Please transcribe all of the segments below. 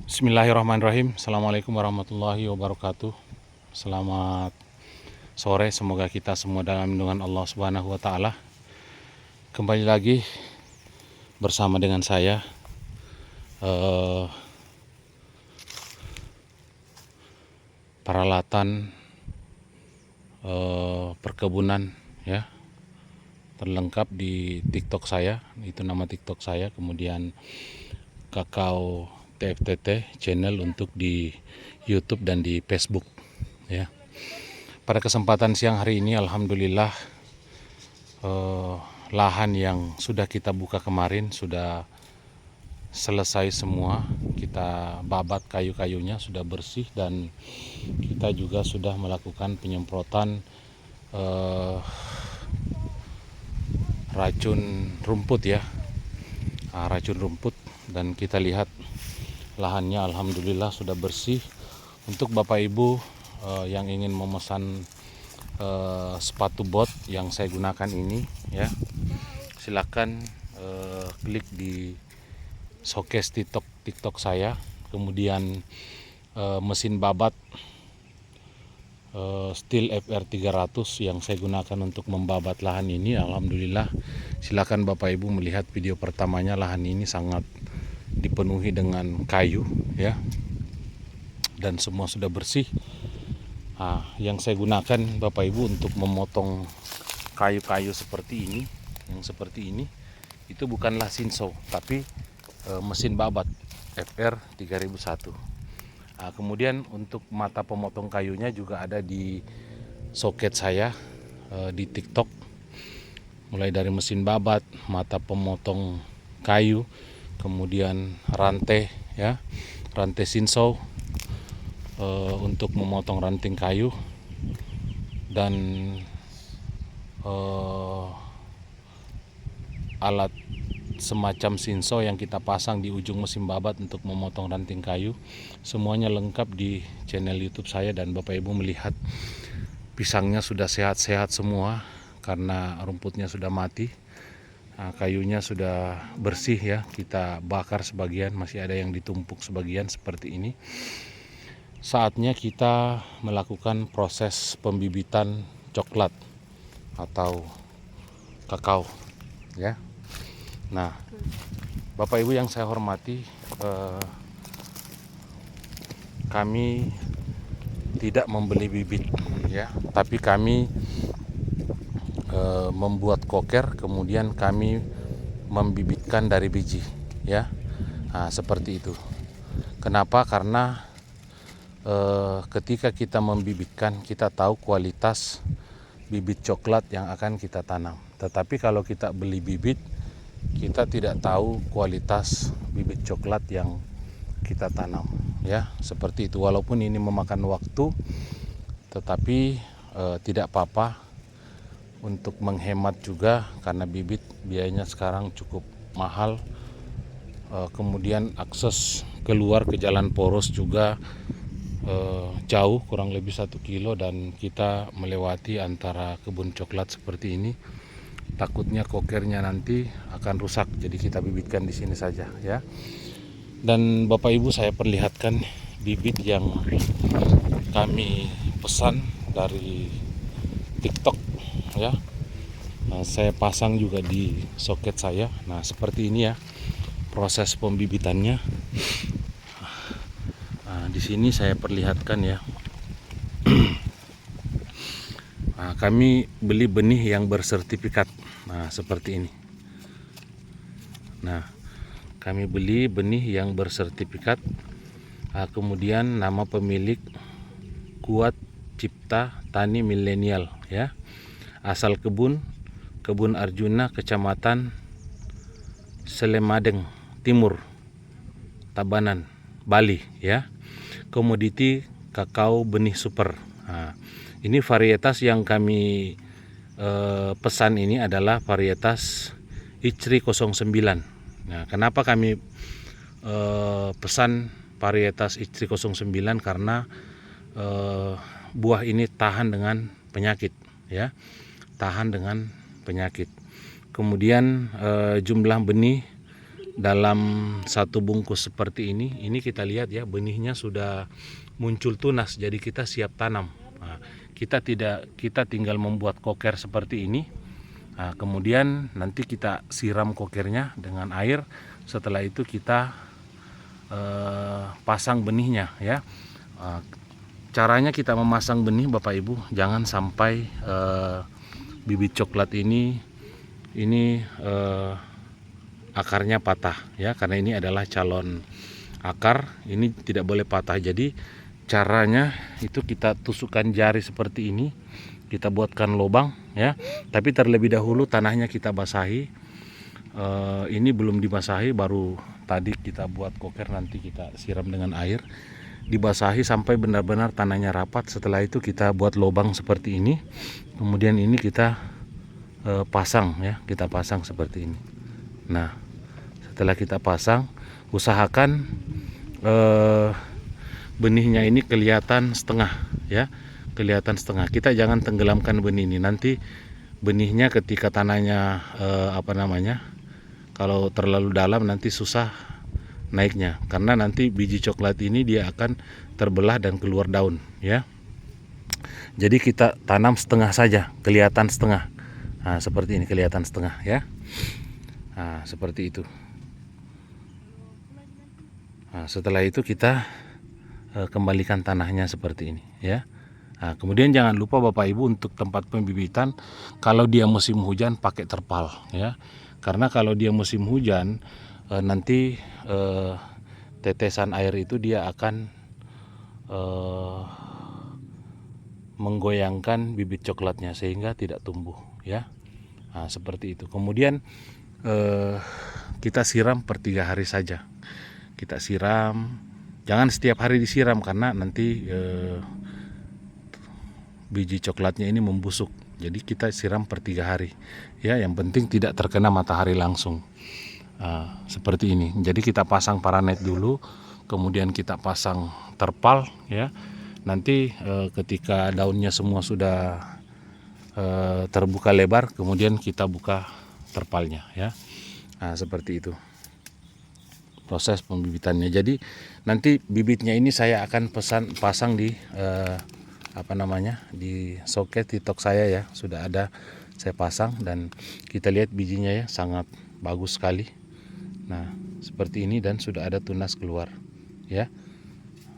Bismillahirrahmanirrahim. Assalamualaikum warahmatullahi wabarakatuh. Selamat sore, semoga kita semua dalam lindungan Allah Subhanahu wa taala. Kembali lagi bersama dengan saya peralatan perkebunan ya, terlengkap di TikTok saya. Itu nama TikTok saya. Kemudian Kakao TFTT channel untuk di YouTube dan di Facebook ya. Pada kesempatan siang hari ini alhamdulillah lahan yang sudah kita buka kemarin sudah selesai semua. Kita babat kayu-kayunya sudah bersih dan kita juga sudah melakukan penyemprotan racun rumput ya, racun rumput, dan kita lihat lahannya alhamdulillah sudah bersih. Untuk Bapak Ibu yang ingin memesan sepatu bot yang saya gunakan ini ya, silakan klik di showcase TikTok saya. Kemudian mesin babat Steel FR 300 yang saya gunakan untuk membabat lahan ini, alhamdulillah silakan Bapak Ibu melihat video pertamanya. Lahan ini sangat dipenuhi dengan kayu ya, dan semua sudah bersih. Yang saya gunakan Bapak Ibu untuk memotong kayu-kayu seperti ini, yang seperti ini, itu bukanlah Sinso tapi mesin babat FR 3001. Kemudian untuk mata pemotong kayunya juga ada di soket saya di TikTok, mulai dari mesin babat, mata pemotong kayu, kemudian rantai ya, rantai Sinso untuk memotong ranting kayu, dan alat semacam Sinso yang kita pasang di ujung mesin babat untuk memotong ranting kayu. Semuanya lengkap di channel YouTube saya, dan Bapak Ibu melihat pisangnya sudah sehat-sehat semua karena rumputnya sudah mati. Kayunya sudah bersih ya, kita bakar sebagian, masih ada yang ditumpuk sebagian seperti ini. Saatnya kita melakukan proses pembibitan coklat atau kakao ya. Nah, Bapak Ibu yang saya hormati, kami tidak membeli bibit ya, tapi kami membuat koker, kemudian kami membibitkan dari biji ya. Seperti itu. Kenapa? Karena ketika kita membibitkan, kita tahu kualitas bibit coklat yang akan kita tanam. Tetapi kalau kita beli bibit, kita tidak tahu kualitas bibit coklat yang kita tanam ya. Seperti itu. Walaupun ini memakan waktu, tetapi tidak apa-apa untuk menghemat juga, karena bibit biayanya sekarang cukup mahal. Kemudian akses keluar ke jalan poros juga jauh, kurang lebih 1 kilo, dan kita melewati antara kebun coklat seperti ini. Takutnya kokernya nanti akan rusak, jadi kita bibitkan di sini saja ya. Dan Bapak Ibu, saya perlihatkan bibit yang kami pesan dari TikTok ya. Saya pasang juga di soket saya. Nah, seperti ini ya proses pembibitannya. Di sini saya perlihatkan ya. Kami beli benih yang bersertifikat. Nah, seperti ini. Nah, kami beli benih yang bersertifikat. Kemudian nama pemilik Kuat Cipta Tani Milenial ya. Asal kebun Arjuna, Kecamatan Selemadeng Timur, Tabanan, Bali ya. Komoditi kakao benih super. Ini varietas yang kami pesan ini adalah varietas Icri 09. Nah, kenapa kami pesan varietas Icri 09? Karena buah ini tahan dengan penyakit ya, tahan dengan penyakit. Kemudian jumlah benih dalam satu bungkus seperti ini kita lihat ya, benihnya sudah muncul tunas, jadi kita siap tanam. Nah, kita tinggal membuat koker seperti ini. Nah, kemudian nanti kita siram kokernya dengan air. Setelah itu kita pasang benihnya ya. Caranya kita memasang benih Bapak Ibu, jangan sampai bibit coklat ini akarnya patah ya, karena ini adalah calon akar, ini tidak boleh patah. Jadi caranya itu kita tusukkan jari seperti ini, kita buatkan lubang ya, tapi terlebih dahulu tanahnya kita basahi. Ini belum dibasahi, baru tadi kita buat koker, nanti kita siram dengan air, dibasahi sampai benar-benar tanahnya rapat. Setelah itu kita buat lubang seperti ini, kemudian ini kita pasang ya, kita pasang seperti ini. Nah, setelah kita pasang, usahakan benihnya ini kelihatan setengah ya, kelihatan setengah. Kita jangan tenggelamkan benih ini, nanti benihnya ketika tanahnya kalau terlalu dalam nanti susah naiknya, karena nanti biji coklat ini dia akan terbelah dan keluar daun ya. Jadi kita tanam setengah saja, kelihatan setengah. Nah, seperti ini, kelihatan setengah ya. Nah, seperti itu. Nah, setelah itu kita kembalikan tanahnya seperti ini ya. Nah, kemudian jangan lupa Bapak Ibu, untuk tempat pembibitan, kalau dia musim hujan pakai terpal ya. Karena kalau dia musim hujan nanti tetesan air itu dia akan menggoyangkan bibit coklatnya sehingga tidak tumbuh ya. Nah, seperti itu. Kemudian kita siram per 3 hari saja. Kita siram, jangan setiap hari disiram karena nanti biji coklatnya ini membusuk. Jadi kita siram per 3 hari ya, yang penting tidak terkena matahari langsung. Seperti ini. Jadi kita pasang paranet dulu, kemudian kita pasang terpal ya. Nanti ketika daunnya semua sudah terbuka lebar, kemudian kita buka terpalnya ya. Nah, seperti itu proses pembibitannya. Jadi nanti bibitnya ini saya akan pasang di di soket TikTok saya ya, sudah ada saya pasang, dan kita lihat bijinya ya, sangat bagus sekali. Nah, seperti ini, dan sudah ada tunas keluar ya.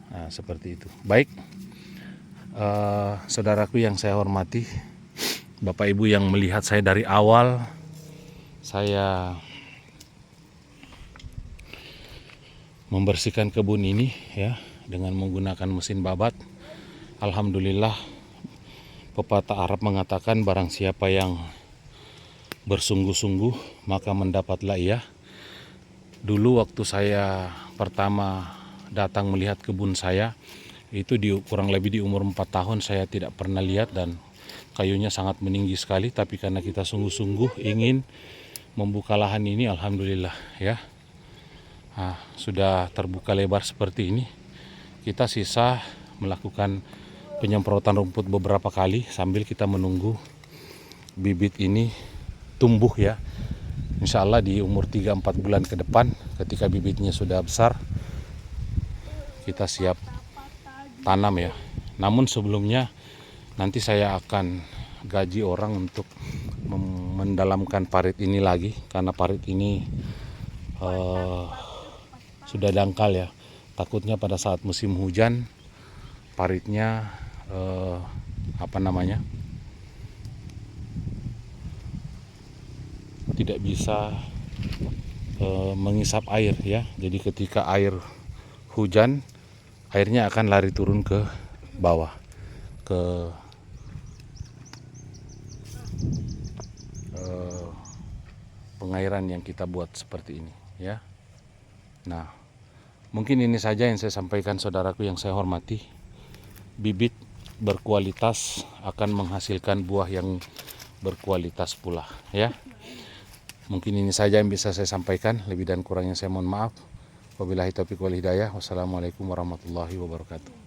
Nah, seperti itu. Baik, saudaraku yang saya hormati, Bapak Ibu yang melihat saya dari awal saya membersihkan kebun ini ya dengan menggunakan mesin babat. Alhamdulillah, pepatah Arab mengatakan barang siapa yang bersungguh-sungguh maka mendapatlah ia. Dulu waktu saya pertama datang melihat kebun saya, itu kurang lebih di umur 4 tahun, saya tidak pernah lihat, dan kayunya sangat meninggi sekali. Tapi karena kita sungguh-sungguh ingin membuka lahan ini, alhamdulillah ya. Nah, sudah terbuka lebar seperti ini. Kita sisa melakukan penyemprotan rumput beberapa kali sambil kita menunggu bibit ini tumbuh ya. Insya Allah di umur 3-4 bulan ke depan, ketika bibitnya sudah besar, kita siap tanam ya. Namun sebelumnya nanti saya akan gaji orang untuk mendalamkan parit ini lagi, karena parit ini sudah dangkal ya. Takutnya pada saat musim hujan paritnya tidak bisa mengisap air ya. Jadi ketika air hujan, airnya akan lari turun ke bawah, ke pengairan yang kita buat seperti ini ya. Nah, mungkin ini saja yang saya sampaikan, saudaraku yang saya hormati. Bibit berkualitas akan menghasilkan buah yang berkualitas pula ya. Mungkin ini saja yang bisa saya sampaikan, lebih dan kurangnya saya mohon maaf. Wabillahi taufiq wal hidayah. Wassalamualaikum warahmatullahi wabarakatuh.